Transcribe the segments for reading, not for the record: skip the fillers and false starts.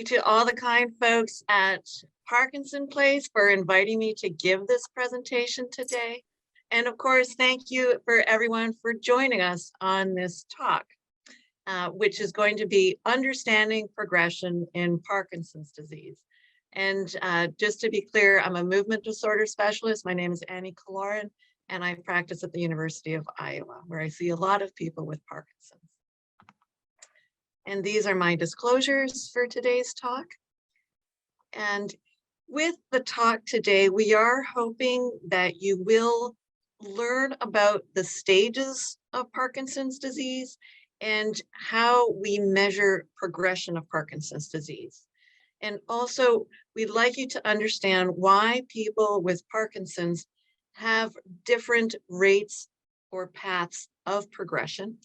to all the kind folks at Parkinson Place for inviting me to give this presentation today. And of course, thank you for everyone for joining us on this talk, which is going to be Understanding Progression in Parkinson's Disease. And just to be clear, I'm a movement disorder specialist. My name is Annie Killoran, and I practice at the University of Iowa, where I see a lot of people with Parkinson's. And these are my disclosures for today's talk. And with the talk today, we are hoping that you will learn about the stages of Parkinson's disease and how we measure progression of Parkinson's disease. And also, we'd like you to understand why people with Parkinson's have different rates or paths of progression.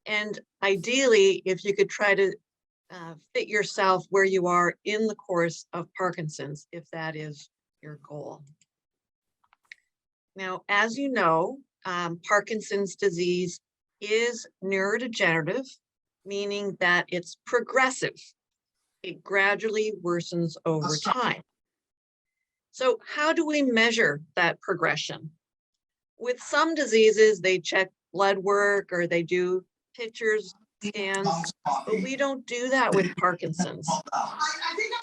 And ideally, if you could try to fit yourself where you are in the course of Parkinson's, if that is your goal. Now, as you know, Parkinson's disease is neurodegenerative, meaning that it's progressive. It gradually worsens over time. So how do we measure that progression? With some diseases, they check blood work or they do pictures, scans, but we don't do that with Parkinson's.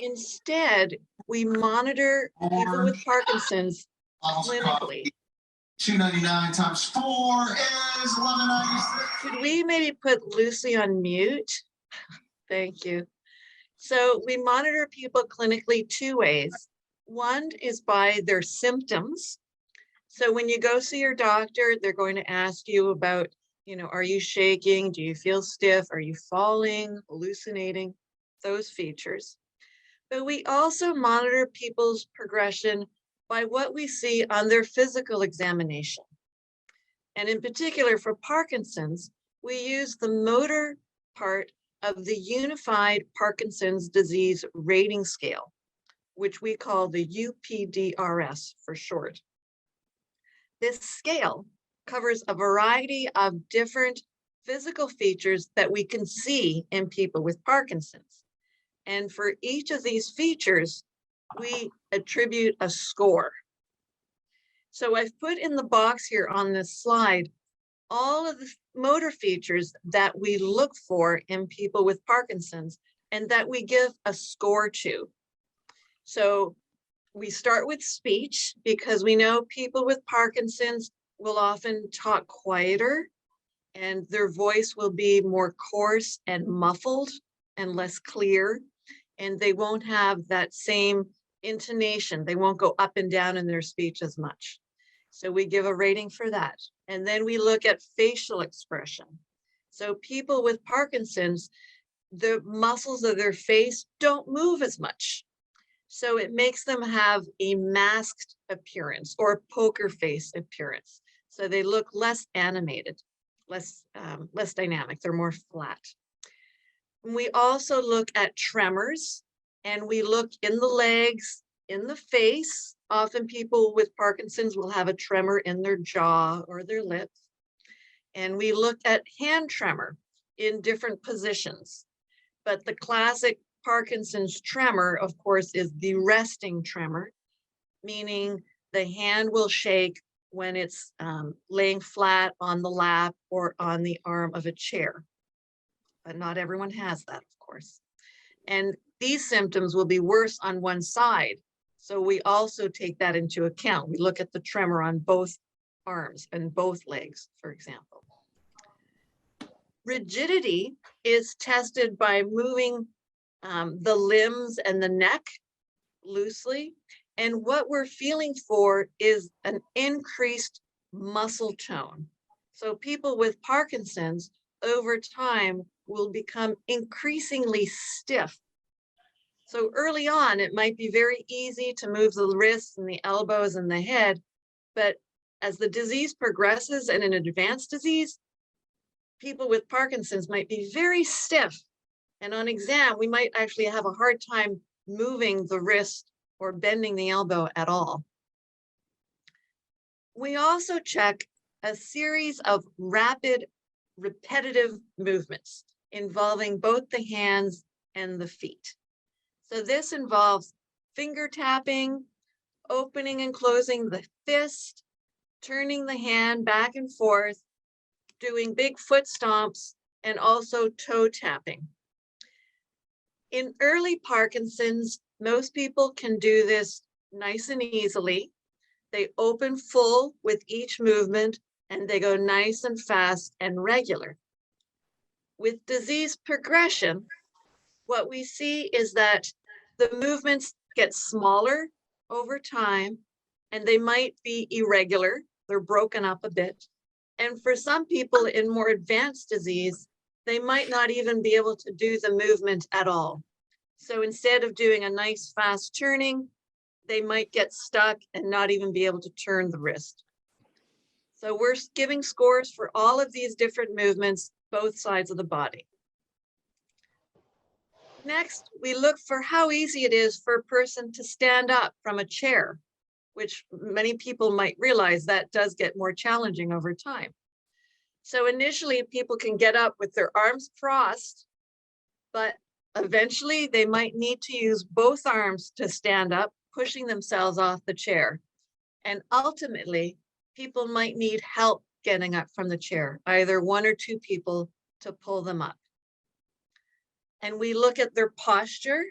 Instead, we monitor people with Parkinson's clinically. 299 times 4 is 1196. Could we maybe put Lucy on mute? Thank you. So we monitor people clinically two ways. One is by their symptoms. So when you go see your doctor, they're going to ask you about, are you shaking? Do you feel stiff? Are you falling, hallucinating? Those features. But we also monitor people's progression by what we see on their physical examination. And in particular for Parkinson's, we use the motor part of the Unified Parkinson's Disease Rating Scale, which we call the UPDRS for short. This scale covers a variety of different physical features that we can see in people with Parkinson's. And for each of these features, we attribute a score. So I've put in the box here on this slide all of the motor features that we look for in people with Parkinson's and that we give a score to. So we start with speech because we know people with Parkinson's will often talk quieter and their voice will be more coarse and muffled and less clear, and they won't have that same intonation. They won't go up and down in their speech as much. So we give a rating for that. And then we look at facial expression. So people with Parkinson's, the muscles of their face don't move as much. So it makes them have a masked appearance or a poker face appearance. So they look less animated, less dynamic. They're more flat. We also look at tremors, and we look in the legs, in the face. Often people with Parkinson's will have a tremor in their jaw or their lips. And we look at hand tremor in different positions. But the classic Parkinson's tremor, of course, is the resting tremor, meaning the hand will shake when it's laying flat on the lap or on the arm of a chair. But not everyone has that, of course. And these symptoms will be worse on one side. So we also take that into account. We look at the tremor on both arms and both legs, for example. Rigidity is tested by moving the limbs and the neck loosely. And what we're feeling for is an increased muscle tone. So people with Parkinson's over time will become increasingly stiff. So early on, it might be very easy to move the wrists and the elbows and the head, but as the disease progresses and in advanced disease, people with Parkinson's might be very stiff. And on exam, we might actually have a hard time moving the wrist or bending the elbow at all. We also check a series of rapid, repetitive movements involving both the hands and the feet. So this involves finger tapping, opening and closing the fist, turning the hand back and forth, doing big foot stomps, and also toe tapping. In early Parkinson's, most people can do this nice and easily. They open full with each movement and they go nice and fast and regular. With disease progression, what we see is that the movements get smaller over time and they might be irregular. They're broken up a bit. And for some people in more advanced disease, they might not even be able to do the movement at all. So instead of doing a nice fast turning, they might get stuck and not even be able to turn the wrist. So we're giving scores for all of these different movements, both sides of the body. Next, we look for how easy it is for a person to stand up from a chair, which many people might realize that does get more challenging over time. So initially, people can get up with their arms crossed, but eventually they might need to use both arms to stand up, pushing themselves off the chair. And ultimately, people might need help getting up from the chair, either one or two people to pull them up. And we look at their posture.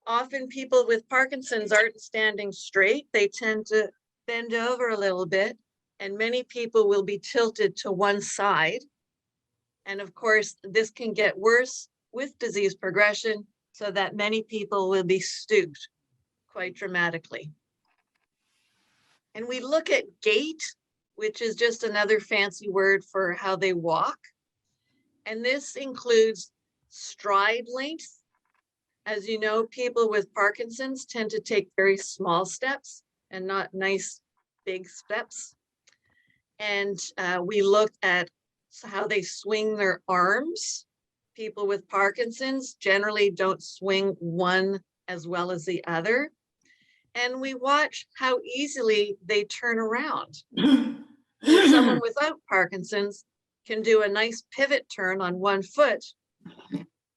Often people with Parkinson's aren't standing straight. They tend to bend over a little bit, and many people will be tilted to one side. And of course, this can get worse with disease progression, so that many people will be stooped quite dramatically. And we look at gait, which is just another fancy word for how they walk. And this includes stride length. As you know, people with Parkinson's tend to take very small steps and not nice big steps. And we look at how they swing their arms. People with Parkinson's generally don't swing one as well as the other. And we watch how easily they turn around. Someone without Parkinson's can do a nice pivot turn on one foot,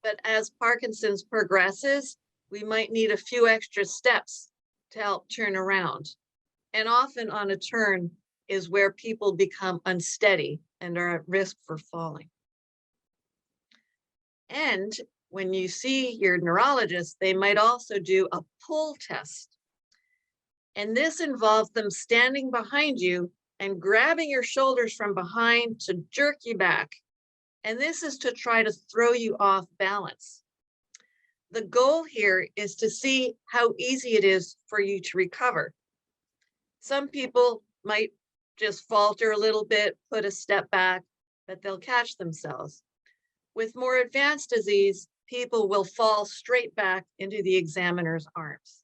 but as Parkinson's progresses, we might need a few extra steps to help turn around. And often on a turn is where people become unsteady and are at risk for falling. And when you see your neurologist, they might also do a pull test. And this involves them standing behind you and grabbing your shoulders from behind to jerk you back. And this is to try to throw you off balance. The goal here is to see how easy it is for you to recover. Some people might just falter a little bit, put a step back, but they'll catch themselves. With more advanced disease, people will fall straight back into the examiner's arms.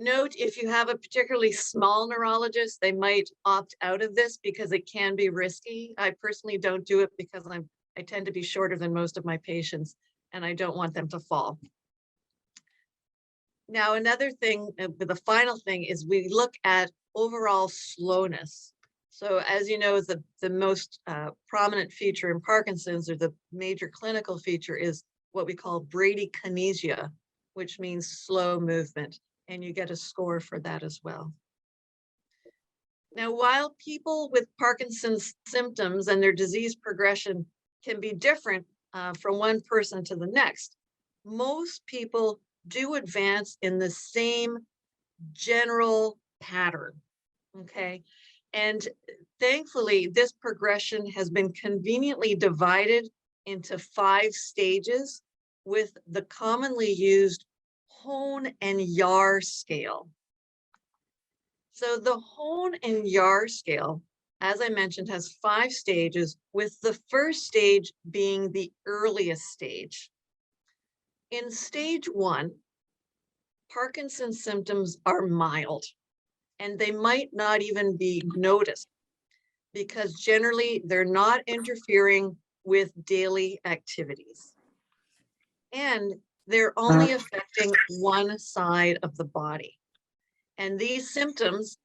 Note, if you have a particularly small neurologist, they might opt out of this because it can be risky. I personally don't do it because I tend to be shorter than most of my patients and I don't want them to fall. Now, another thing, the final thing is we look at overall slowness. So as you know, the most prominent feature in Parkinson's, or the major clinical feature, is what we call bradykinesia, which means slow movement. And you get a score for that as well. Now, while people with Parkinson's symptoms and their disease progression can be different from one person to the next, most people do advance in the same general pattern, okay? And thankfully, this progression has been conveniently divided into 5 stages with the commonly used Hone and Yar scale. So the Hone and Yar scale, as I mentioned, has 5 stages, with the first stage being the earliest stage. In stage 1, Parkinson's symptoms are mild, and they might not even be noticed because generally they're not interfering with daily activities. And they're only affecting one side of the body. And these symptoms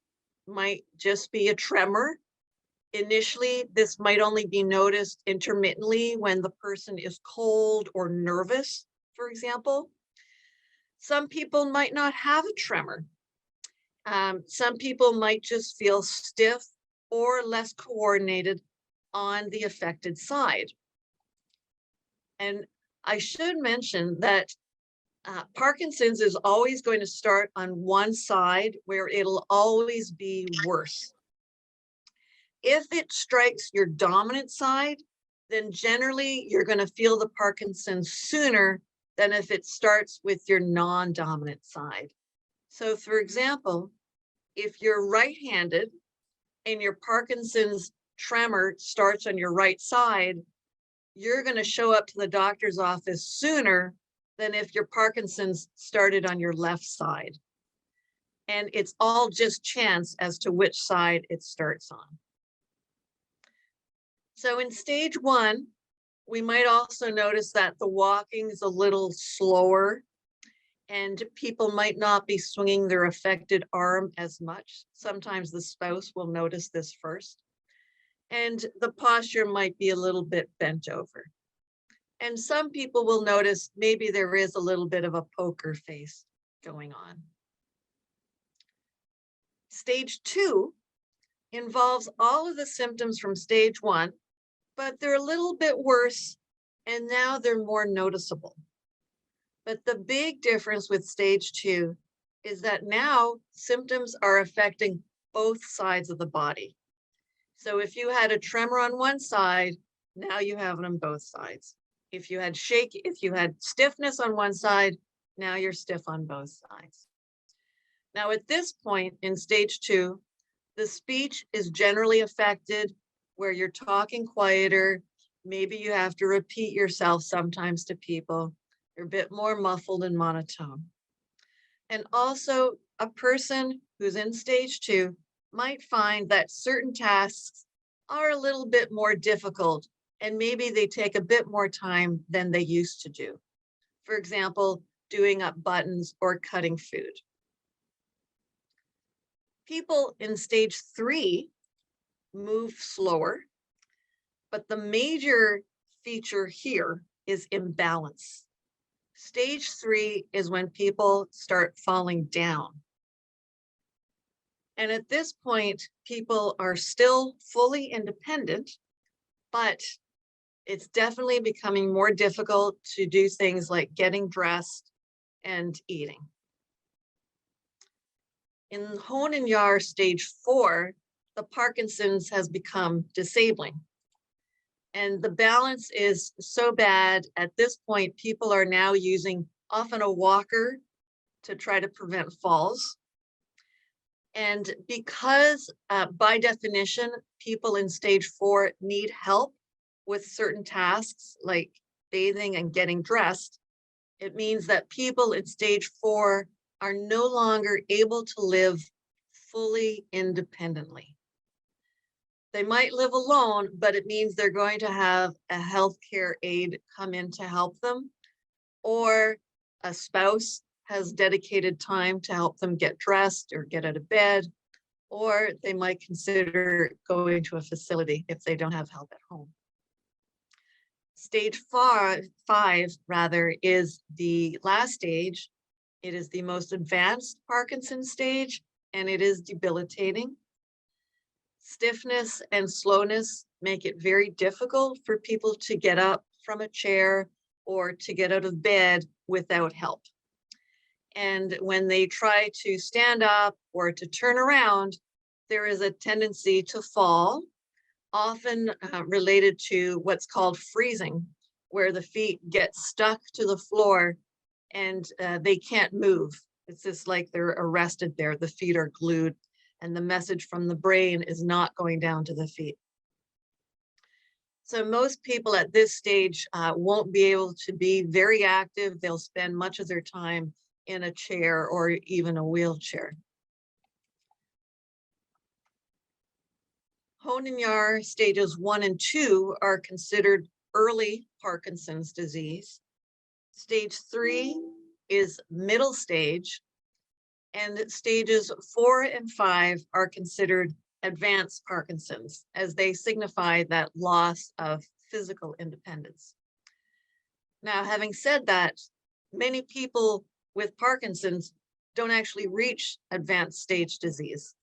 might just be a tremor. Initially, this might only be noticed intermittently when the person is cold or nervous, for example. Some people might not have a tremor. Some people might just feel stiff or less coordinated on the affected side. And I should mention that Parkinson's is always going to start on one side where it'll always be worse. If it strikes your dominant side, then generally you're going to feel the Parkinson's sooner than if it starts with your non-dominant side. So for example, if you're right-handed and your Parkinson's tremor starts on your right side, you're going to show up to the doctor's office sooner than if your Parkinson's started on your left side. And it's all just chance as to which side it starts on. So in stage 1, we might also notice that the walking is a little slower and people might not be swinging their affected arm as much. Sometimes the spouse will notice this first. And the posture might be a little bit bent over. And some people will notice maybe there is a little bit of a poker face going on. Stage 2 involves all of the symptoms from stage 1, but they're a little bit worse, and now they're more noticeable. But the big difference with stage 2 is that now symptoms are affecting both sides of the body. So if you had a tremor on one side, now you have it on both sides. If you had stiffness on one side, now you're stiff on both sides. Now at this point in stage 2, the speech is generally affected where you're talking quieter. Maybe you have to repeat yourself sometimes to people. You're a bit more muffled and monotone. And also a person who's in stage 2 might find that certain tasks are a little bit more difficult and maybe they take a bit more time than they used to do. For example, doing up buttons or cutting food. People in stage 3 move slower, but the major feature here is imbalance. Stage 3 is when people start falling down. And at this point, people are still fully independent, but it's definitely becoming more difficult to do things like getting dressed and eating. In Hone and Yar stage 4, the Parkinson's has become disabling. And the balance is so bad at this point, people are now using often a walker to try to prevent falls. And because by definition, people in stage 4 need help with certain tasks like bathing and getting dressed, it means that people in stage 4 are no longer able to live fully independently. They might live alone, but it means they're going to have a healthcare aide come in to help them, or a spouse has dedicated time to help them get dressed or get out of bed, or they might consider going to a facility if they don't have help at home. Stage 5 is the last stage. It is the most advanced Parkinson's stage, and it is debilitating. Stiffness and slowness make it very difficult for people to get up from a chair or to get out of bed without help. And when they try to stand up or to turn around, there is a tendency to fall, often related to what's called freezing, where the feet get stuck to the floor and they can't move. It's just like they're arrested there. The feet are glued and the message from the brain is not going down to the feet. So most people at this stage won't be able to be very active. They'll spend much of their time in a chair or even a wheelchair. Hone and Yar stages 1 and 2 are considered early Parkinson's disease. Stage 3 is middle stage, and stages 4 and 5 are considered advanced Parkinson's, as they signify that loss of physical independence. Now, having said that, many people with Parkinson's don't actually reach advanced stage disease.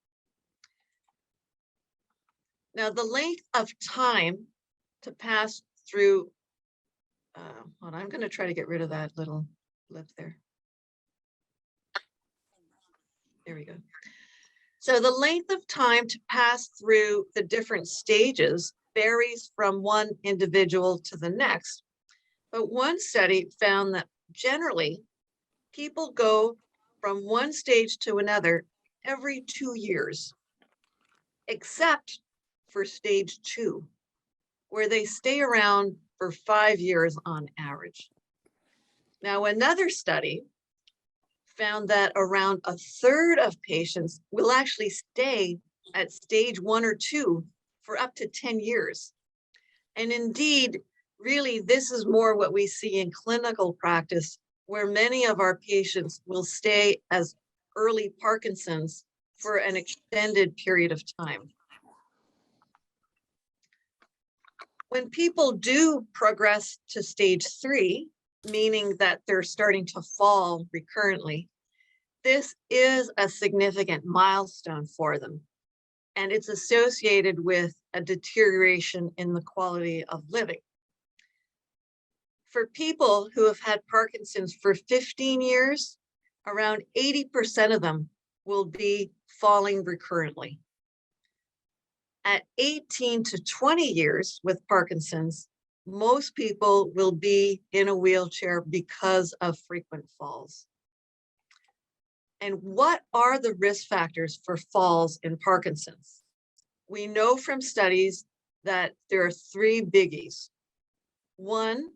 Now, the length of time to pass through, hold on, I'm going to try to get rid of that little lip there. There we go. So the length of time to pass through the different stages varies from one individual to the next. But one study found that generally people go from one stage to another every 2 years, except for stage 2, where they stay around for 5 years on average. Now, another study found that around a third of patients will actually stay at stage 1 or 2 for up to 10 years. And indeed, really, this is more what we see in clinical practice, where many of our patients will stay as early Parkinson's for an extended period of time. When people do progress to stage 3, meaning that they're starting to fall recurrently, this is a significant milestone for them, and it's associated with a deterioration in the quality of living. For people who have had Parkinson's for 15 years, around 80% of them will be falling recurrently. At 18 to 20 years with Parkinson's, most people will be in a wheelchair because of frequent falls. And what are the risk factors for falls in Parkinson's? We know from studies that there are 3 biggies. 1,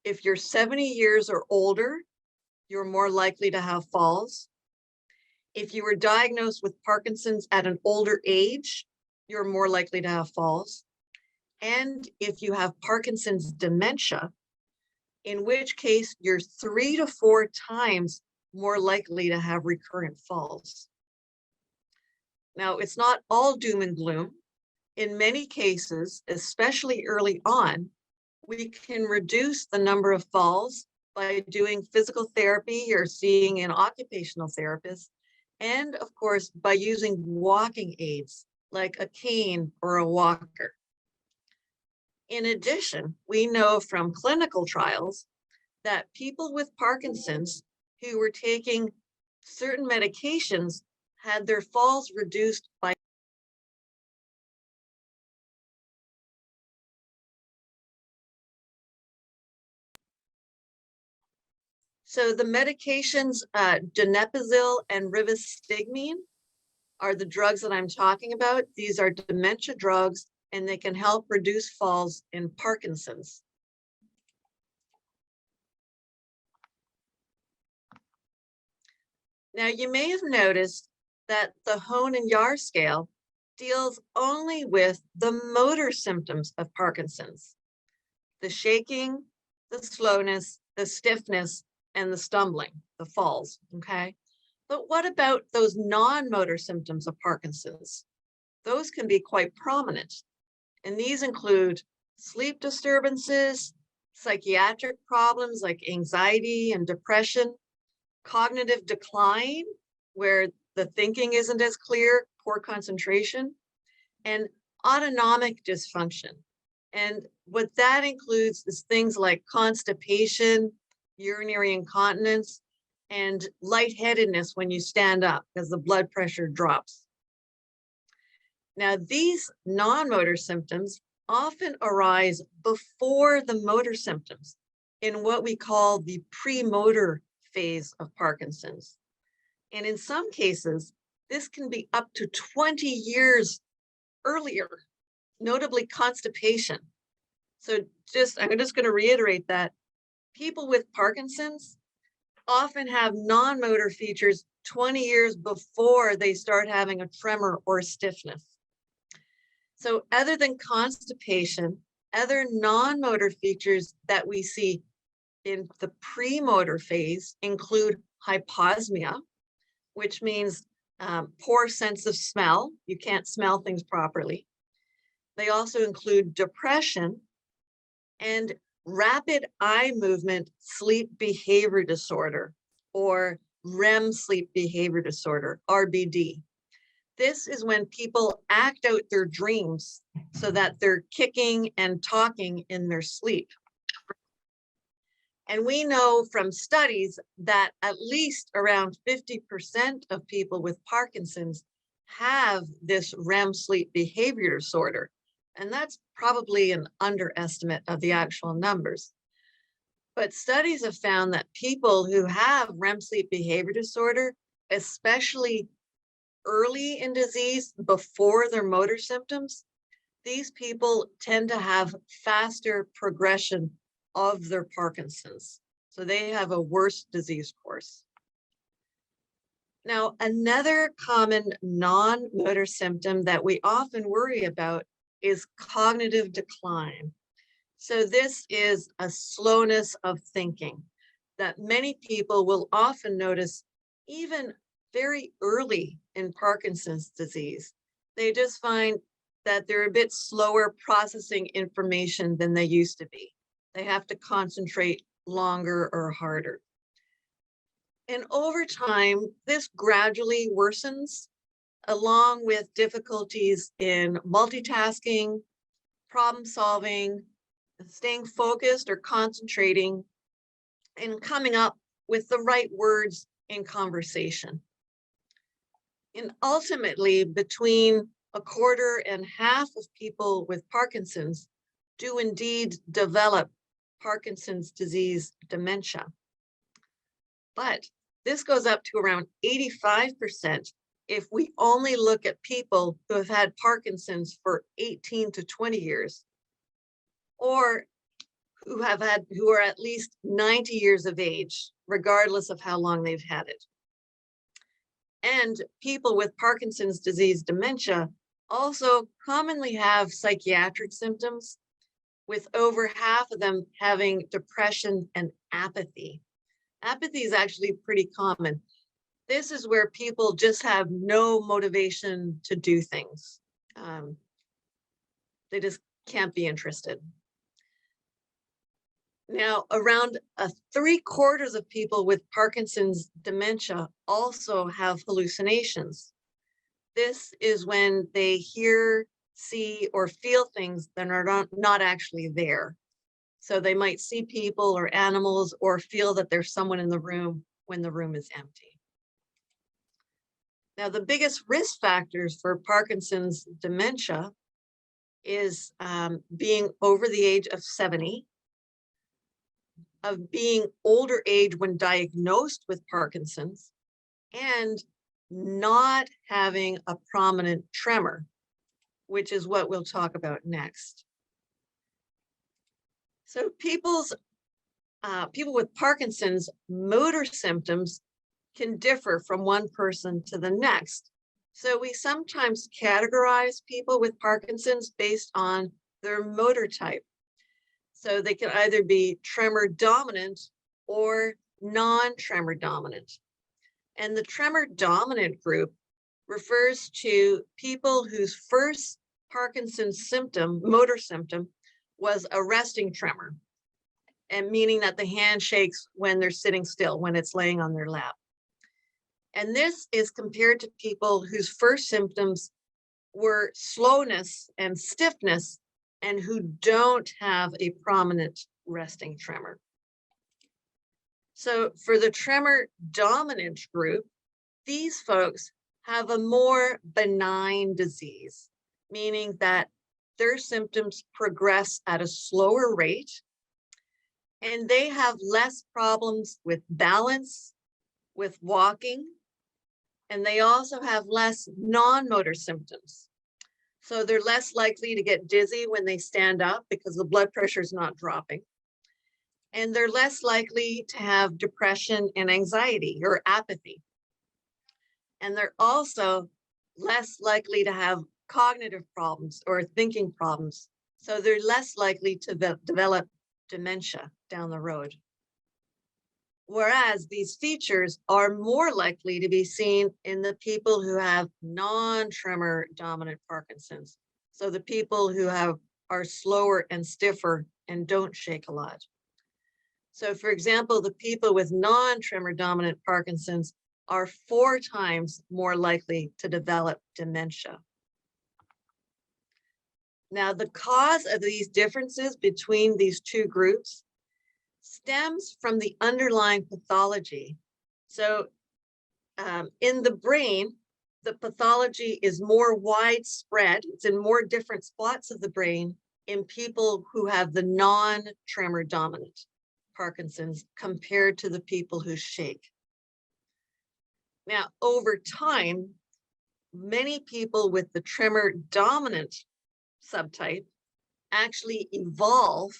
if you're 70 years or older, you're more likely to have falls. If you were diagnosed with Parkinson's at an older age, you're more likely to have falls. And if you have Parkinson's dementia, in which case you're 3 to 4 times more likely to have recurrent falls. Now, it's not all doom and gloom. In many cases, especially early on, we can reduce the number of falls by doing physical therapy or seeing an occupational therapist, and of course, by using walking aids like a cane or a walker. In addition, we know from clinical trials that people with Parkinson's who were taking certain medications had their falls reduced by So the medications, donepezil and rivastigmine are the drugs that I'm talking about. These are dementia drugs, and they can help reduce falls in Parkinson's. Now, you may have noticed that the Hone and Yahr scale deals only with the motor symptoms of Parkinson's: the shaking, the slowness, the stiffness, and the stumbling, the falls, okay? But what about those non-motor symptoms of Parkinson's? Those can be quite prominent, and these include sleep disturbances, psychiatric problems like anxiety and depression, cognitive decline, where the thinking isn't as clear, poor concentration, and autonomic dysfunction. And what that includes is things like constipation, urinary incontinence, and lightheadedness when you stand up because the blood pressure drops. Now, these non-motor symptoms often arise before the motor symptoms in what we call the premotor phase of Parkinson's. And in some cases, this can be up to 20 years earlier, notably constipation. So I'm just going to reiterate that people with Parkinson's often have non-motor features 20 years before they start having a tremor or stiffness. So other than constipation, other non-motor features that we see in the premotor phase include hyposmia, which means poor sense of smell. You can't smell things properly. They also include depression and rapid eye movement sleep behavior disorder, or REM sleep behavior disorder, RBD. This is when people act out their dreams so that they're kicking and talking in their sleep. And we know from studies that at least around 50% of people with Parkinson's have this REM sleep behavior disorder. And that's probably an underestimate of the actual numbers. But studies have found that people who have REM sleep behavior disorder, especially early in disease before their motor symptoms, these people tend to have faster progression of their Parkinson's. So they have a worse disease course. Now, another common non-motor symptom that we often worry about is cognitive decline. So this is a slowness of thinking that many people will often notice even very early in Parkinson's disease. They just find that they're a bit slower processing information than they used to be. They have to concentrate longer or harder. And over time, this gradually worsens along with difficulties in multitasking, problem solving, staying focused or concentrating, and coming up with the right words in conversation. And ultimately, between a quarter and half of people with Parkinson's do indeed develop Parkinson's disease dementia. But this goes up to around 85% if we only look at people who have had Parkinson's for 18 to 20 years, or who are at least 90 years of age, regardless of how long they've had it. And people with Parkinson's disease dementia also commonly have psychiatric symptoms, with over half of them having depression and apathy. Apathy is actually pretty common. This is where people just have no motivation to do things. They just can't be interested. Now, around 3/4 of people with Parkinson's dementia also have hallucinations. This is when they hear, see, or feel things that are not actually there. So they might see people or animals or feel that there's someone in the room when the room is empty. Now, the biggest risk factors for Parkinson's dementia is being over the age of 70, of being older age when diagnosed with Parkinson's, and not having a prominent tremor, which is what we'll talk about next. So people with Parkinson's motor symptoms can differ from one person to the next. So we sometimes categorize people with Parkinson's based on their motor type. So they can either be tremor dominant or non-tremor dominant. And the tremor dominant group refers to people whose first Parkinson's motor symptom, was a resting tremor, and meaning that the hand shakes when they're sitting still, when it's laying on their lap. And this is compared to people whose first symptoms were slowness and stiffness and who don't have a prominent resting tremor. So for the tremor dominant group, these folks have a more benign disease, meaning that their symptoms progress at a slower rate, and they have less problems with balance, with walking, and they also have less non-motor symptoms. So they're less likely to get dizzy when they stand up because the blood pressure is not dropping. And they're less likely to have depression and anxiety or apathy. And they're also less likely to have cognitive problems or thinking problems. So they're less likely to develop dementia down the road. Whereas these features are more likely to be seen in the people who have non-tremor dominant Parkinson's. So the people who are slower and stiffer and don't shake a lot. So for example, the people with non-tremor dominant Parkinson's are 4 times more likely to develop dementia. Now, the cause of these differences between these two groups stems from the underlying pathology. So in the brain, the pathology is more widespread. It's in more different spots of the brain in people who have the non-tremor dominant Parkinson's compared to the people who shake. Now, over time, many people with the tremor dominant subtype actually evolve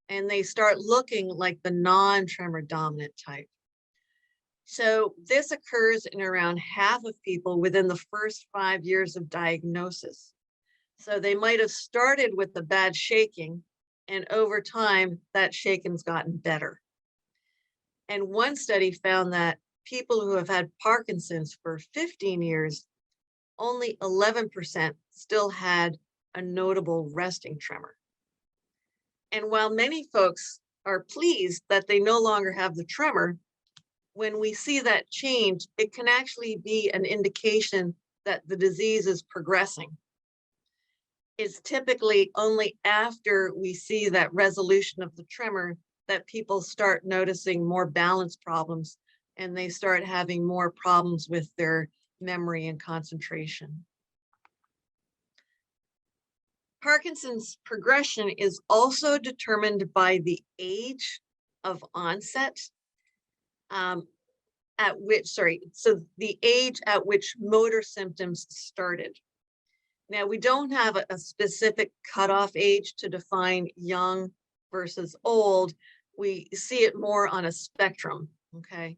and they start looking like the non-tremor dominant type. So this occurs in around half of people within the first 5 years of diagnosis. So they might have started with the bad shaking, and over time, that shaking's gotten better. And one study found that people who have had Parkinson's for 15 years, only 11% still had a notable resting tremor. And while many folks are pleased that they no longer have the tremor, when we see that change, it can actually be an indication that the disease is progressing. It's typically only after we see that resolution of the tremor that people start noticing more balance problems and they start having more problems with their memory and concentration. Parkinson's progression is also determined by the age of onset. So the age at which motor symptoms started. Now, we don't have a specific cutoff age to define young versus old. We see it more on a spectrum, okay?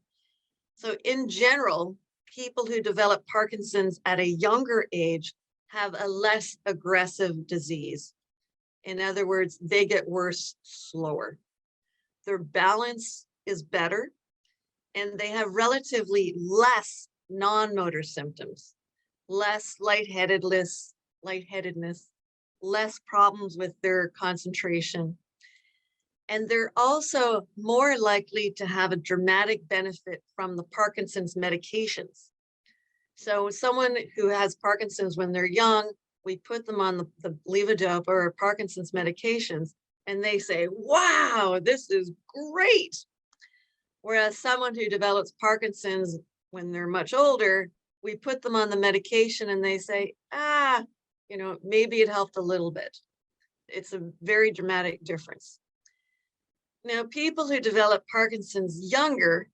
So in general, people who develop Parkinson's at a younger age have a less aggressive disease. In other words, they get worse slower. Their balance is better, and they have relatively less non-motor symptoms, less lightheadedness, less problems with their concentration. And they're also more likely to have a dramatic benefit from the Parkinson's medications. So someone who has Parkinson's when they're young, we put them on the levodopa or Parkinson's medications, and they say, wow, this is great. Whereas someone who develops Parkinson's when they're much older, we put them on the medication and they say, maybe it helped a little bit. It's a very dramatic difference. Now, people who develop Parkinson's younger,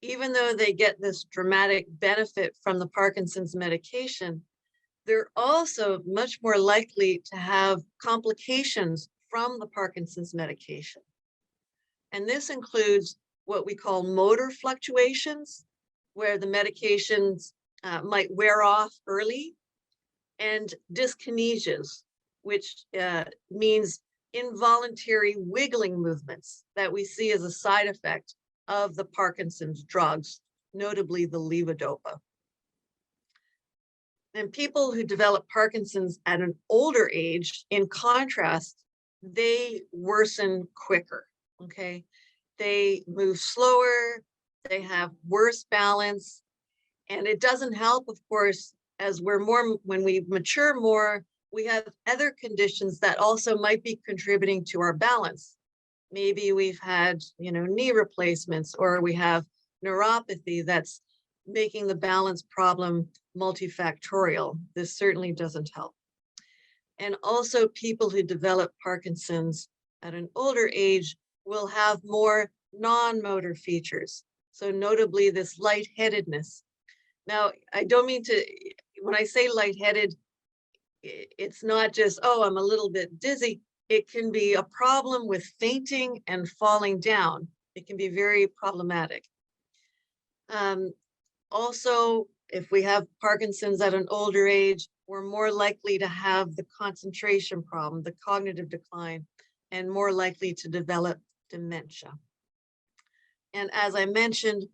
even though they get this dramatic benefit from the Parkinson's medication, they're also much more likely to have complications from the Parkinson's medication. And this includes what we call motor fluctuations, where the medications might wear off early, and dyskinesias, which means involuntary wiggling movements that we see as a side effect of the Parkinson's drugs, notably the levodopa. And people who develop Parkinson's at an older age, in contrast, they worsen quicker, okay? They move slower, they have worse balance, and it doesn't help, of course, as when we mature more, we have other conditions that also might be contributing to our balance. Maybe we've had, knee replacements, or we have neuropathy that's making the balance problem multifactorial. This certainly doesn't help. And also people who develop Parkinson's at an older age will have more non-motor features. So notably this lightheadedness. Now, I don't mean to, when I say lightheaded, it's not just, oh, I'm a little bit dizzy. It can be a problem with fainting and falling down. It can be very problematic. Also, if we have Parkinson's at an older age, we're more likely to have the concentration problem, the cognitive decline, and more likely to develop dementia. And as I mentioned,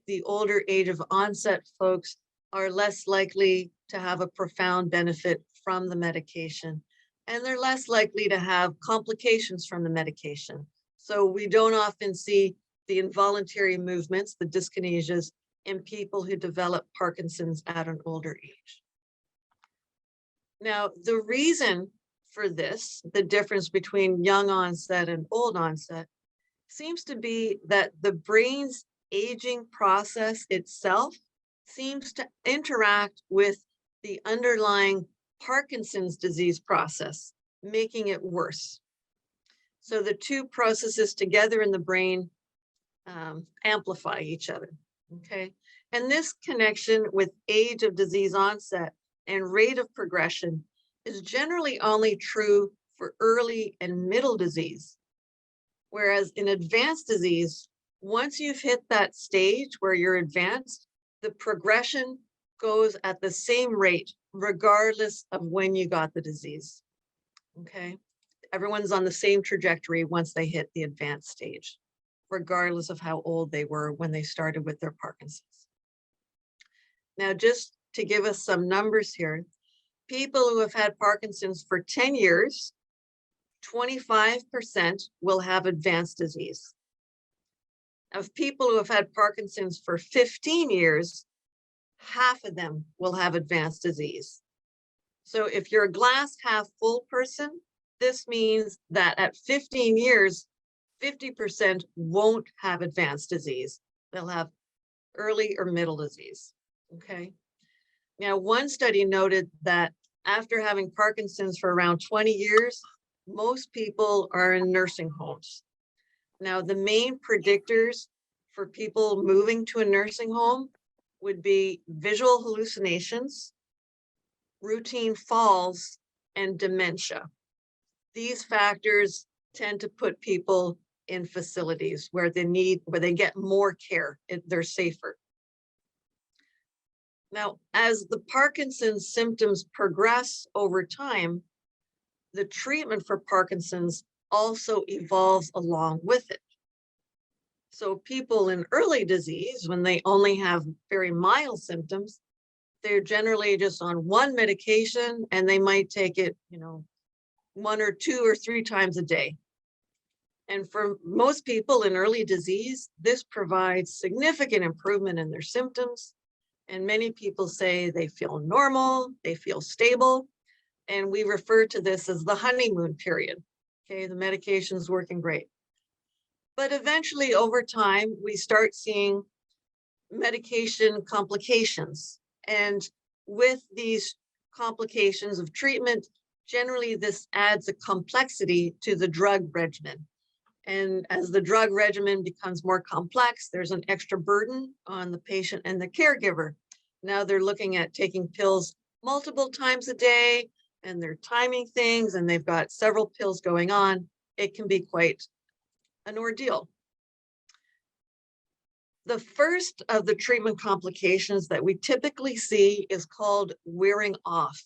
the older age of onset folks are less likely to have a profound benefit from the medication, and they're less likely to have complications from the medication. So we don't often see the involuntary movements, the dyskinesias, in people who develop Parkinson's at an older age. Now, the reason for this, the difference between young onset and old onset, seems to be that the brain's aging process itself seems to interact with the underlying Parkinson's disease process, making it worse. So the two processes together in the brain amplify each other, okay? And this connection with age of disease onset and rate of progression is generally only true for early and middle disease. Whereas in advanced disease, once you've hit that stage where you're advanced, the progression goes at the same rate, regardless of when you got the disease, okay? Everyone's on the same trajectory once they hit the advanced stage, regardless of how old they were when they started with their Parkinson's. Now, just to give us some numbers here, people who have had Parkinson's for 10 years, 25% will have advanced disease. Of people who have had Parkinson's for 15 years, half of them will have advanced disease. So if you're a glass half full person, this means that at 15 years, 50% won't have advanced disease. They'll have early or middle disease, okay? Now, one study noted that after having Parkinson's for around 20 years, most people are in nursing homes. Now, the main predictors for people moving to a nursing home would be visual hallucinations, routine falls, and dementia. These factors tend to put people in facilities where they get more care, they're safer. Now, as the Parkinson's symptoms progress over time, the treatment for Parkinson's also evolves along with it. So people in early disease, when they only have very mild symptoms, they're generally just on one medication and they might take it, 1 or 2 or 3 times a day. And for most people in early disease, this provides significant improvement in their symptoms. And many people say they feel normal, they feel stable. And we refer to this as the honeymoon period. Okay, the medication is working great. But eventually over time, we start seeing medication complications. And with these complications of treatment, generally this adds a complexity to the drug regimen. And as the drug regimen becomes more complex, there's an extra burden on the patient and the caregiver. Now they're looking at taking pills multiple times a day, and they're timing things, and they've got several pills going on. It can be quite an ordeal. The first of the treatment complications that we typically see is called wearing off,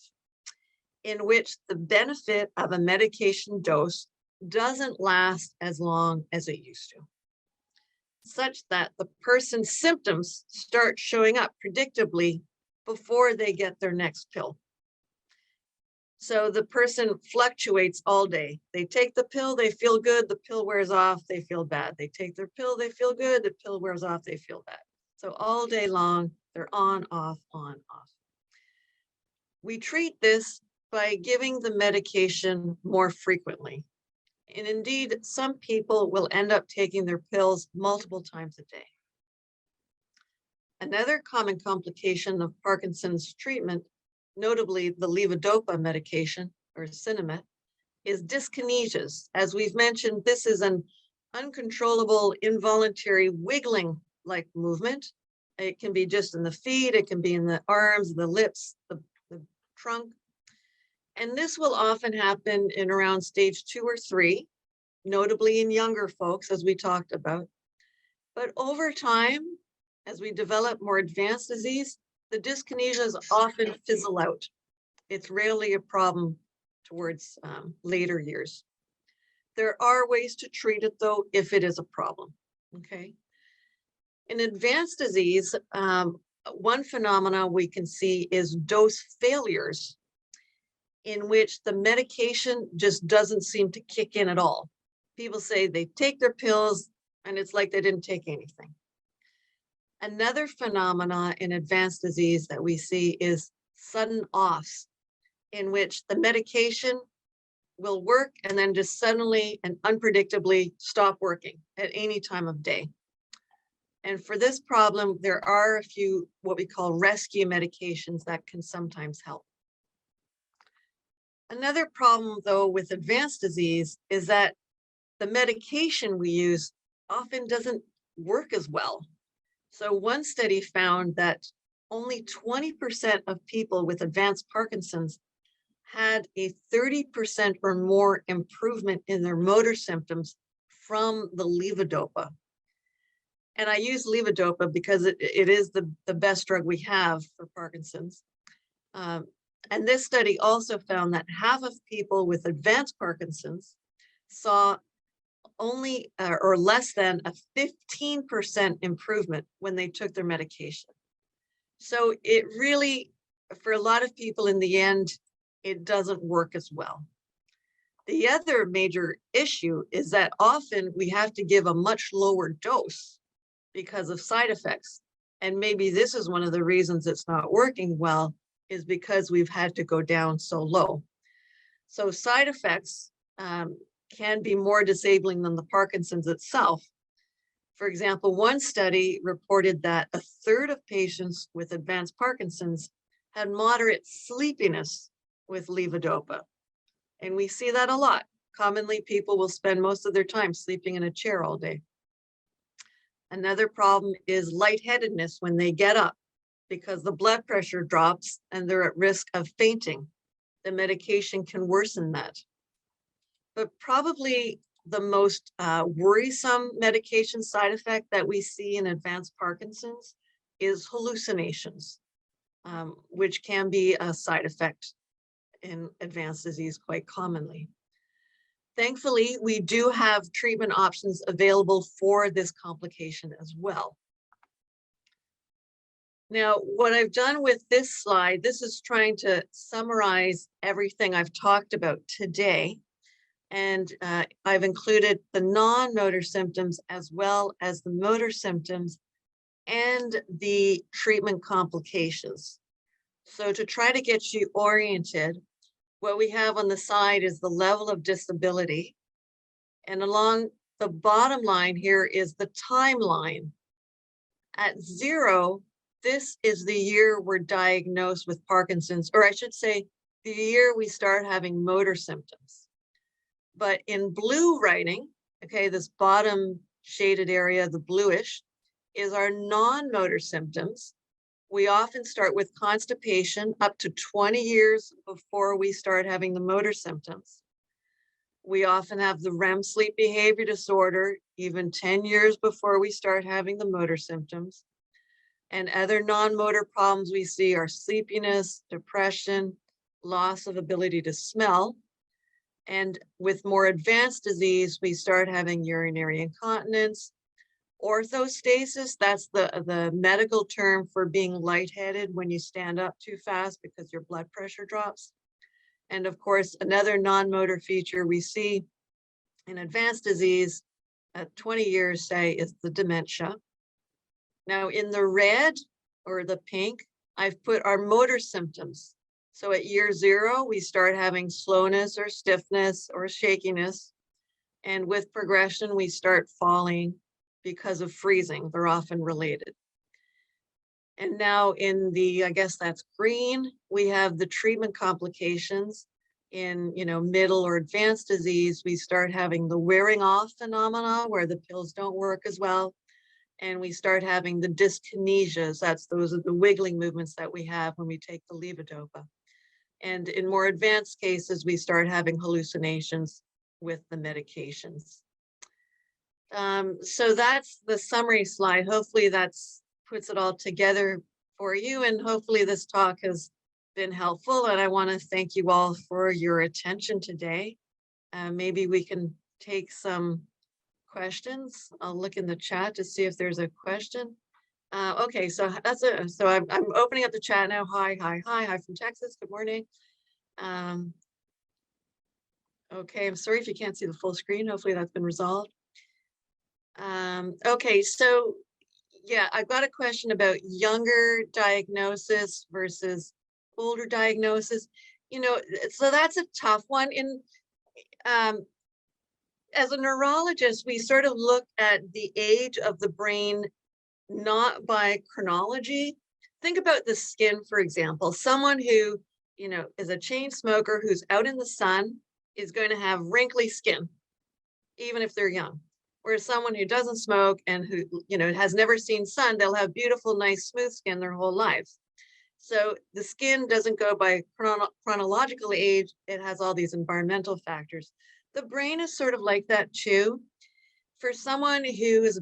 in which the benefit of a medication dose doesn't last as long as it used to, such that the person's symptoms start showing up predictably before they get their next pill. So the person fluctuates all day. They take the pill, they feel good, the pill wears off, they feel bad. They take their pill, they feel good, the pill wears off, they feel bad. So all day long, they're on, off, on, off. We treat this by giving the medication more frequently. And indeed, some people will end up taking their pills multiple times a day. Another common complication of Parkinson's treatment, notably the levodopa medication, or Sinemet, is dyskinesias. As we've mentioned, this is an uncontrollable, involuntary wiggling-like movement. It can be just in the feet, it can be in the arms, the lips, the trunk. And this will often happen in around stage 2 or 3, notably in younger folks, as we talked about. But over time, as we develop more advanced disease, the dyskinesias often fizzle out. It's rarely a problem towards later years. There are ways to treat it, though, if it is a problem, okay? In advanced disease, one phenomenon we can see is dose failures, in which the medication just doesn't seem to kick in at all. people say they take their pills and it's like they didn't take anything. Another phenomena in advanced disease that we see is sudden offs, in which the medication will work and then just suddenly and unpredictably stop working at any time of day. And for this problem, there are a few what we call rescue medications that can sometimes help. Another problem, though, with advanced disease is that the medication we use often doesn't work as well. So one study found that only 20% of people with advanced Parkinson's had a 30% or more improvement in their motor symptoms from the levodopa. And I use levodopa because it is the best drug we have for Parkinson's. And this study also found that half of people with advanced Parkinson's saw only or less than a 15% improvement when they took their medication. So it really, for a lot of people in the end, it doesn't work as well. The other major issue is that often we have to give a much lower dose because of side effects. And maybe this is one of the reasons it's not working well, is because we've had to go down so low. So side effects can be more disabling than the Parkinson's itself. For example, one study reported that a third of patients with advanced Parkinson's had moderate sleepiness with levodopa. And we see that a lot. Commonly, people will spend most of their time sleeping in a chair all day. Another problem is lightheadedness when they get up, because the blood pressure drops and they're at risk of fainting. The medication can worsen that. But probably the most worrisome medication side effect that we see in advanced Parkinson's is hallucinations, which can be a side effect in advanced disease quite commonly. Thankfully, we do have treatment options available for this complication as well. Now, what I've done with this slide, this is trying to summarize everything I've talked about today. And I've included the non-motor symptoms as well as the motor symptoms and the treatment complications. So to try to get you oriented, what we have on the side is the level of disability. And along the bottom line here is the timeline. At 0, this is the year we're diagnosed with Parkinson's, or I should say, the year we start having motor symptoms. But in blue writing, okay, this bottom shaded area, the bluish, is our non-motor symptoms. We often start with constipation up to 20 years before we start having the motor symptoms. We often have the REM sleep behavior disorder, even 10 years before we start having the motor symptoms. And other non-motor problems we see are sleepiness, depression, loss of ability to smell. And with more advanced disease, we start having urinary incontinence, orthostasis, that's the medical term for being lightheaded when you stand up too fast because your blood pressure drops. And of course, another non-motor feature we see in advanced disease at 20 years, say, is the dementia. Now in the red or the pink, I've put our motor symptoms. So at year 0, we start having slowness or stiffness or shakiness. And with progression, we start falling because of freezing. They're often related. And now in the, I guess that's green, we have the treatment complications. In, middle or advanced disease, we start having the wearing off phenomena where the pills don't work as well. And we start having the dyskinesias. Those are the wiggling movements that we have when we take the levodopa. And in more advanced cases, we start having hallucinations with the medications. So that's the summary slide. Hopefully that's puts it all together for you. And hopefully this talk has been helpful. And I want to thank you all for your attention today. Maybe we can take some questions. I'll look in the chat to see if there's a question. Okay, so that's it. So I'm opening up the chat now. Hi from Texas. Good morning. Okay, I'm sorry if you can't see the full screen. Hopefully that's been resolved. Okay, so yeah, I've got a question about younger diagnosis versus older diagnosis. So that's a tough one. Um, as a neurologist, we sort of look at the age of the brain not by chronology. Think about the skin, for example. Someone who, is a chain smoker who's out in the sun is going to have wrinkly skin, even if they're young. Whereas someone who doesn't smoke and who, has never seen sun, they'll have beautiful, nice, smooth skin their whole lives. So the skin doesn't go by chronological age. It has all these environmental factors. The brain is sort of like that too. For someone who is,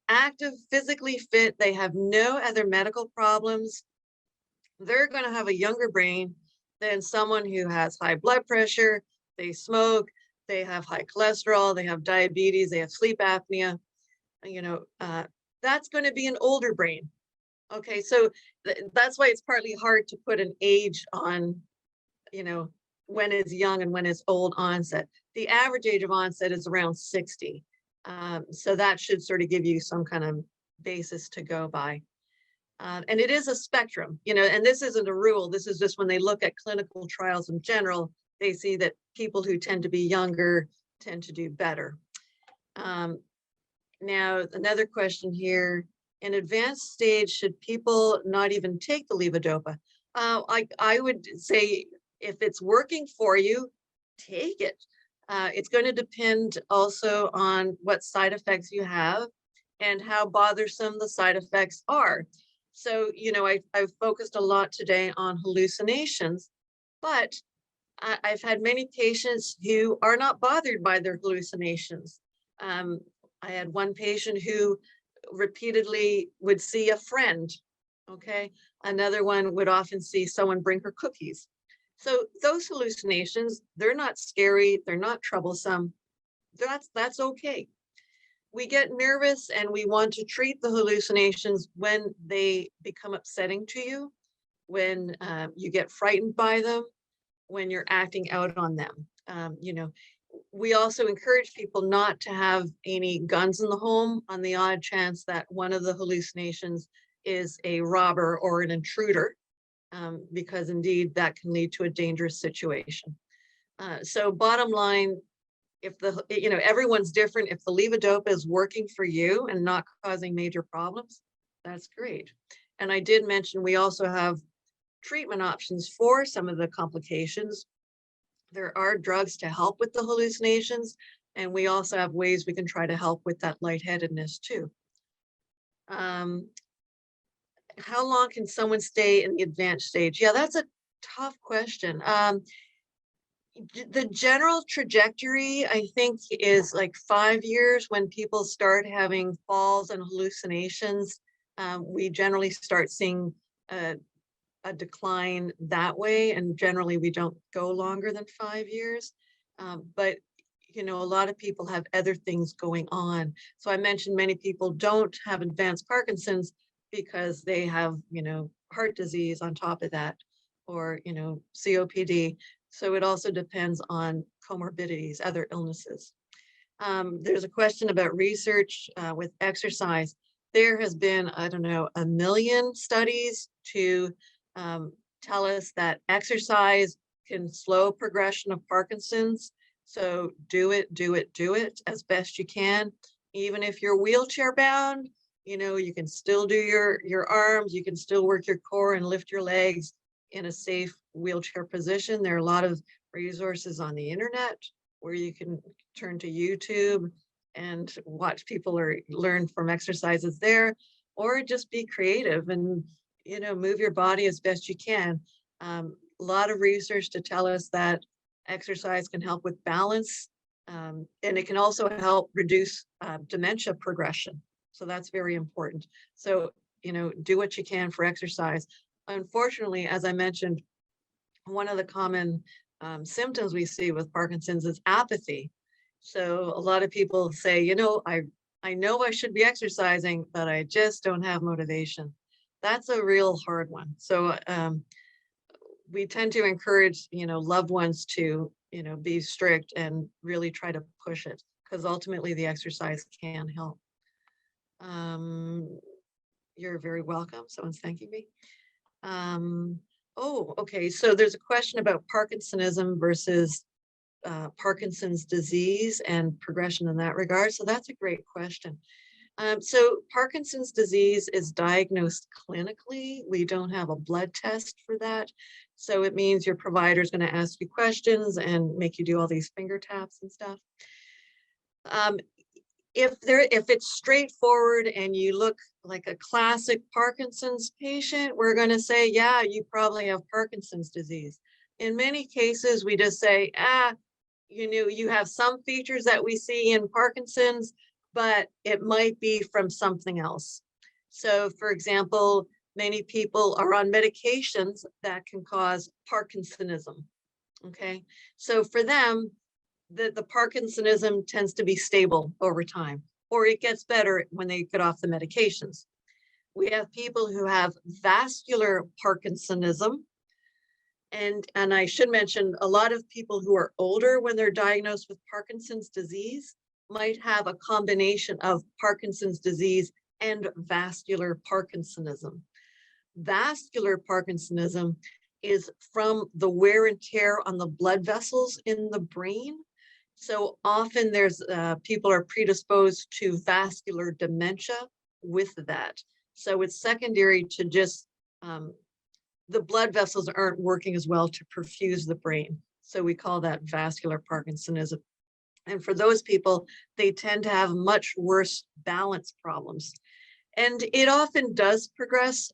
active, physically fit, they have no other medical problems, they're going to have a younger brain than someone who has high blood pressure, they smoke, they have high cholesterol, they have diabetes, they have sleep apnea. You know, uh, that's going to be an older brain. Okay, so that's why it's partly hard to put an age on, you know, when is young and when is old onset. The average age of onset is around 60. So that should sort of give you some kind of basis to go by. And it is a spectrum, and this isn't a rule. This is just when they look at clinical trials in general, they see that people who tend to be younger tend to do better. Now, another question here. In advanced stage, should people not even take the levodopa? I would say if it's working for you, take it. It's going to depend also on what side effects you have and how bothersome the side effects are. So, I've focused a lot today on hallucinations, but I've had many patients who are not bothered by their hallucinations. I had one patient who repeatedly would see a friend. Okay. Another one would often see someone bring her cookies. So those hallucinations, they're not scary, they're not troublesome. That's okay. We get nervous and we want to treat the hallucinations when they become upsetting to you, when you get frightened by them, when you're acting out on them. We also encourage people not to have any guns in the home on the odd chance that one of the hallucinations is a robber or an intruder, because indeed that can lead to a dangerous situation. So bottom line, if everyone's different, if the levodopa is working for you and not causing major problems, that's great. And I did mention we also have treatment options for some of the complications. There are drugs to help with the hallucinations, and we also have ways we can try to help with that lightheadedness too. How long can someone stay in the advanced stage? Yeah, that's a tough question. The general trajectory, I think, is like 5 years. When people start having falls and hallucinations, we generally start seeing a decline that way, and generally we don't go longer than 5 years. But a lot of people have other things going on. So I mentioned many people don't have advanced Parkinson's because they have heart disease on top of that, or COPD. So it also depends on comorbidities, other illnesses. There's a question about research with exercise. There has been, I don't know, 1 million studies to tell us that exercise can slow progression of Parkinson's. So do it as best you can. Even if you're wheelchair bound, you can still do your arms, you can still work your core and lift your legs in a safe wheelchair position. There are a lot of resources on the internet where you can turn to YouTube and watch people learn from exercises there, or just be creative and move your body as best you can. A lot of research to tell us that exercise can help with balance, and it can also help reduce dementia progression. So that's very important. So, do what you can for exercise. Unfortunately, as I mentioned, one of the common symptoms we see with Parkinson's is apathy. So a lot of people say, I know I should be exercising, but I just don't have motivation. That's a real hard one. So we tend to encourage, loved ones to be strict and really try to push it, because ultimately the exercise can help. You're very welcome. Someone's thanking me. Oh, okay. So there's a question about Parkinsonism versus Parkinson's disease and progression in that regard. So that's a great question. So Parkinson's disease is diagnosed clinically. We don't have a blood test for that. So it means your provider is going to ask you questions and make you do all these finger taps and stuff. If it's straightforward and you look like a classic Parkinson's patient, we're going to say, yeah, you probably have Parkinson's disease. In many cases, we just say, you have some features that we see in Parkinson's, but it might be from something else. So, for example, many people are on medications that can cause Parkinsonism. Okay, so for them, the Parkinsonism tends to be stable over time, or it gets better when they get off the medications. We have people who have vascular Parkinsonism. And I should mention, a lot of people who are older when they're diagnosed with Parkinson's disease might have a combination of Parkinson's disease and vascular Parkinsonism. Vascular Parkinsonism is from the wear and tear on the blood vessels in the brain. So often there's people are predisposed to vascular dementia with that. So it's secondary to just the blood vessels aren't working as well to perfuse the brain. So we call that vascular Parkinsonism. And for those people, they tend to have much worse balance problems. And it often does progress.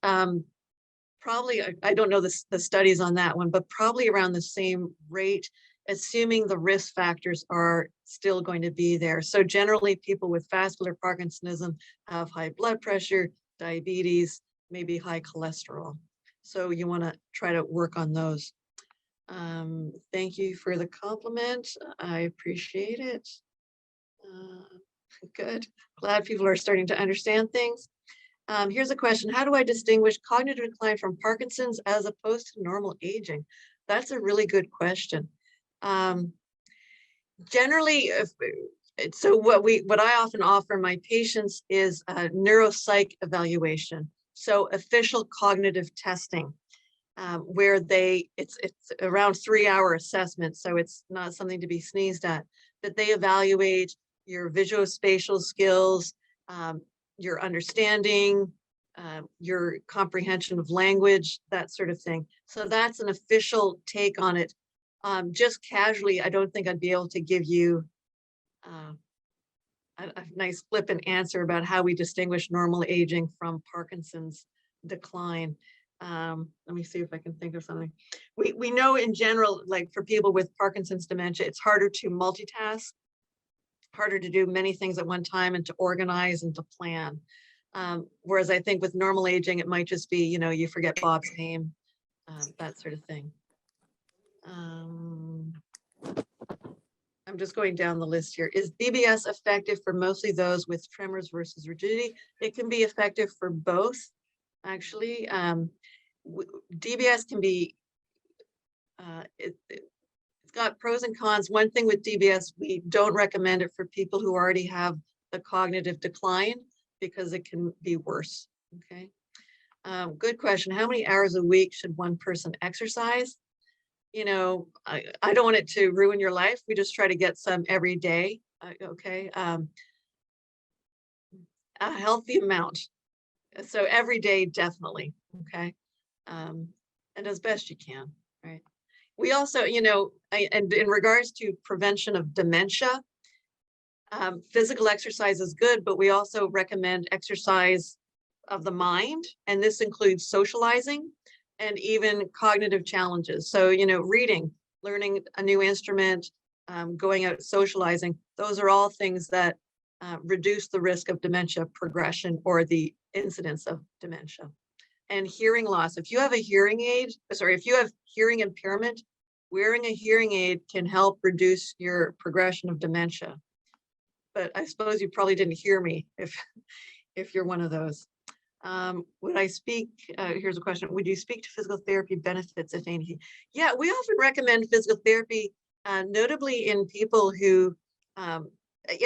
Probably, I don't know the studies on that one, but probably around the same rate, assuming the risk factors are still going to be there. So generally, people with vascular Parkinsonism have high blood pressure, diabetes, maybe high cholesterol. So you want to try to work on those. Thank you for the compliment. I appreciate it. Good. Glad people are starting to understand things. Here's a question. How do I distinguish cognitive decline from Parkinson's as opposed to normal aging? That's a really good question. Generally, so what I often offer my patients is a neuropsych evaluation. So official cognitive testing, where it's around 3-hour assessment. So it's not something to be sneezed at, but they evaluate your visuospatial skills, your understanding, your comprehension of language, that sort of thing. So that's an official take on it. Just casually, I don't think I'd be able to give you a nice flippant answer about how we distinguish normal aging from Parkinson's decline. Let me see if I can think of something. We know in general, like for people with Parkinson's dementia, it's harder to multitask, harder to do many things at one time and to organize and to plan. Whereas I think with normal aging, it might just be, you forget Bob's name, that sort of thing. I'm just going down the list here. Is DBS effective for mostly those with tremors versus rigidity? It can be effective for both, actually. DBS can be, it's got pros and cons. One thing with DBS, we don't recommend it for people who already have the cognitive decline because it can be worse, okay? Good question. How many hours a week should one person exercise? I don't want it to ruin your life. We just try to get some every day, okay? A healthy amount. So every day, definitely, okay? And as best you can, right? We also, and in regards to prevention of dementia, physical exercise is good, but we also recommend exercise of the mind, and this includes socializing and even cognitive challenges. So, reading, learning a new instrument, going out socializing, those are all things that reduce the risk of dementia progression or the incidence of dementia. And hearing loss. If you have if you have hearing impairment, wearing a hearing aid can help reduce your progression of dementia. But I suppose you probably didn't hear me if you're one of those. Would I speak, here's a question, would you speak to physical therapy benefits, if any? Yeah, we often recommend physical therapy notably in people who, I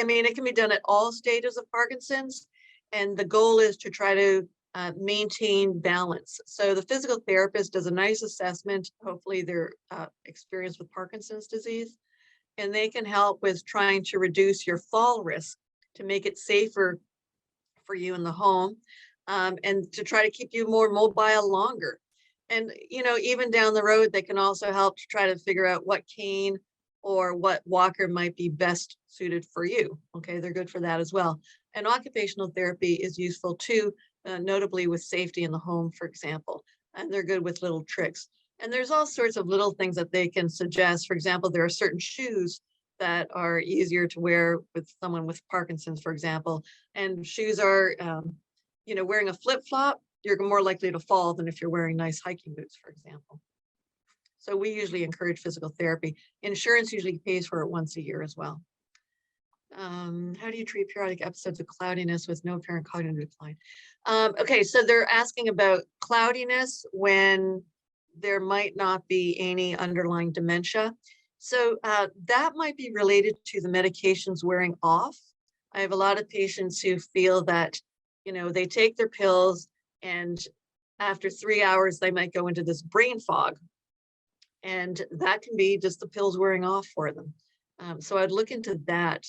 mean, it can be done at all stages of Parkinson's, and the goal is to try to maintain balance. So the physical therapist does a nice assessment. Hopefully they're experienced with Parkinson's disease, and they can help with trying to reduce your fall risk to make it safer for you in the home, and to try to keep you more mobile longer. And, you know, even down the road, they can also help to try to figure out what cane or what walker might be best suited for you. Okay, they're good for that as well. And occupational therapy is useful too, notably with safety in the home, for example. And they're good with little tricks. And there's all sorts of little things that they can suggest. For example, there are certain shoes that are easier to wear with someone with Parkinson's, for example. And shoes are, you know, wearing a flip-flop, you're more likely to fall than if you're wearing nice hiking boots, for example. So we usually encourage physical therapy. Insurance usually pays for it once a year as well. How do you treat periodic episodes of cloudiness with no apparent cognitive decline? Okay, so they're asking about cloudiness when there might not be any underlying dementia. So that might be related to the medications wearing off. I have a lot of patients who feel that, you know, they take their pills and after 3 hours, they might go into this brain fog. And that can be just the pills wearing off for them. So I'd look into that.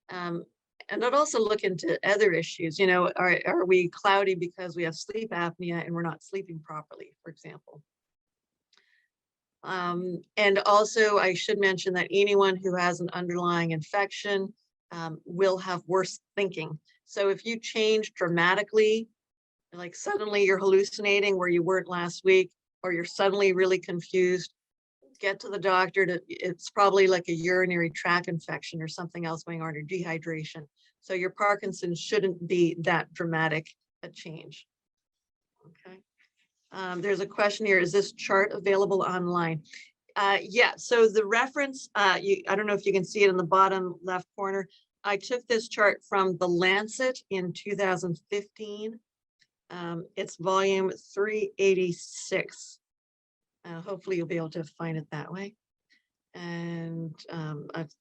And I'd also look into other issues. You know, are we cloudy because we have sleep apnea and we're not sleeping properly, for example? And also, I should mention that anyone who has an underlying infection will have worse thinking. So if you change dramatically, like suddenly you're hallucinating where you weren't last week, or you're suddenly really confused, get to the doctor. It's probably like a urinary tract infection or something else going on, or dehydration. So your Parkinson's shouldn't be that dramatic a change. Okay. There's a question here. Is this chart available online? Yeah, so the reference, I don't know if you can see it in the bottom left corner. I took this chart from The Lancet in 2015. It's volume 386. Hopefully you'll be able to find it that way. And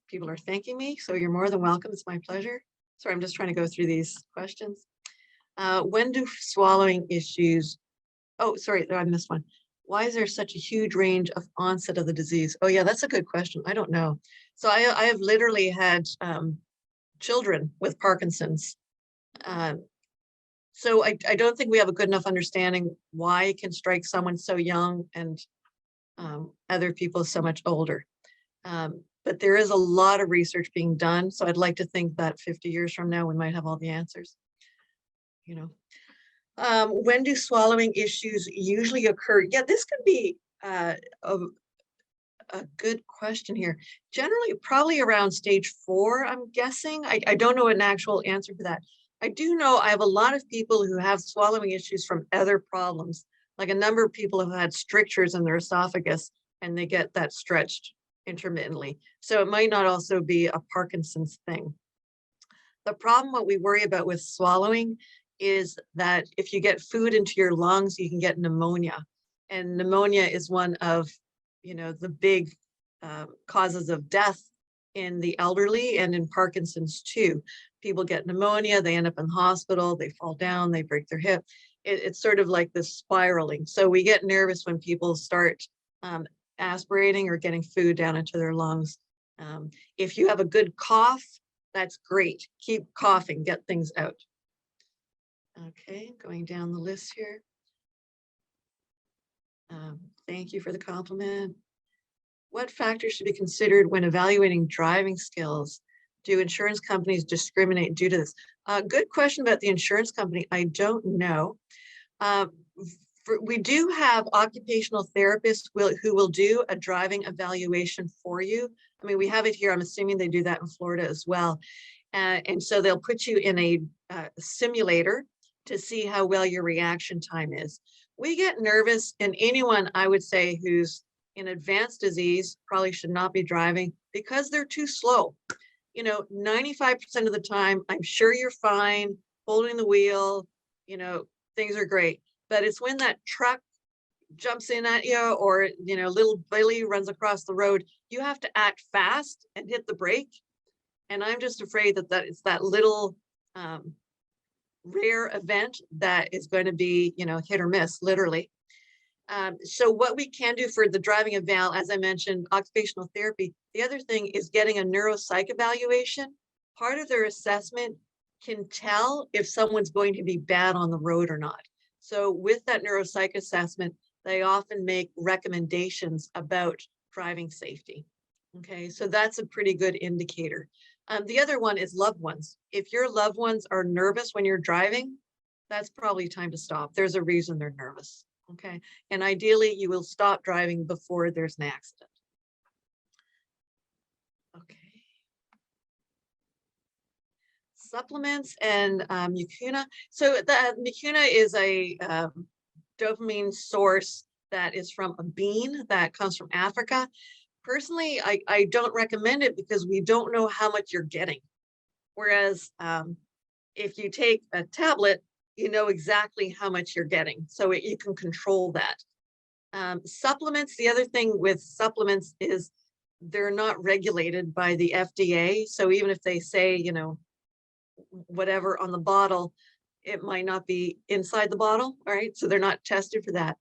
people are thanking me, so you're more than welcome. It's my pleasure. Sorry, I'm just trying to go through these questions. When do swallowing issues, oh, sorry, I missed one. Why is there such a huge range of onset of the disease? Oh yeah, that's a good question. I don't know. So I have literally had children with Parkinson's. So I don't think we have a good enough understanding why it can strike someone so young and other people so much older. But there is a lot of research being done. So I'd like to think that 50 years from now, we might have all the answers. You know, when do swallowing issues usually occur? Yeah, this could be a good question here. Generally, probably around stage 4, I'm guessing. I don't know an actual answer to that. I do know I have a lot of people who have swallowing issues from other problems, like a number of people who had strictures in their esophagus and they get that stretched intermittently. So it might not also be a Parkinson's thing. The problem, what we worry about with swallowing is that if you get food into your lungs, you can get pneumonia. And pneumonia is one of, you know, the big causes of death in the elderly and in Parkinson's too. People get pneumonia, they end up in the hospital, they fall down, they break their hip. It's sort of like this spiraling. So we get nervous when people start aspirating or getting food down into their lungs. If you have a good cough, that's great. Keep coughing, get things out. Okay, going down the list here. Thank you for the compliment. What factors should be considered when evaluating driving skills? Do insurance companies discriminate due to this? Good question about the insurance company. I don't know. We do have occupational therapists who will do a driving evaluation for you. I mean, we have it here. I'm assuming they do that in Florida as well. And so they'll put you in a simulator to see how well your reaction time is. We get nervous, and anyone, I would say, who's in advanced disease probably should not be driving because they're too slow. You know, 95% of the time, I'm sure you're fine, holding the wheel, you know, things are great. But it's when that truck jumps in at you, or, you know, little Billy runs across the road, you have to act fast and hit the brake. And I'm just afraid that it's that little rare event that is going to be, you know, hit or miss, literally. So what we can do for the driving eval, as I mentioned, occupational therapy. The other thing is getting a neuropsych evaluation. Part of their assessment can tell if someone's going to be bad on the road or not. So with that neuropsych assessment, they often make recommendations about driving safety. Okay, so that's a pretty good indicator. The other one is loved ones. If your loved ones are nervous when you're driving, that's probably time to stop. There's a reason they're nervous. Okay, and ideally you will stop driving before there's an accident. Okay. Supplements and mucuna. So the mucuna is a dopamine source that is from a bean that comes from Africa. Personally, I don't recommend it because we don't know how much you're getting. Whereas if you take a tablet, you know exactly how much you're getting. So you can control that. Supplements, the other thing with supplements is they're not regulated by the FDA. So even if they say, you know, whatever on the bottle, it might not be inside the bottle. All right. So they're not tested for that.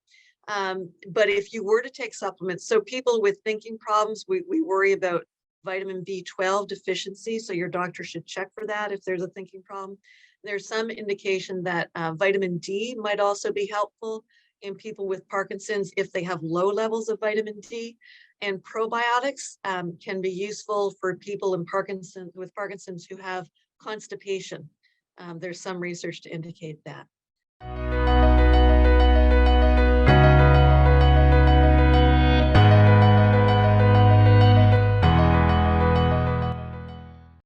But if you were to take supplements, so people with thinking problems, we worry about vitamin B12 deficiency. So your doctor should check for that if there's a thinking problem. There's some indication that vitamin D might also be helpful in people with Parkinson's if they have low levels of vitamin D. And probiotics can be useful for people with Parkinson's who have constipation. There's some research to indicate that.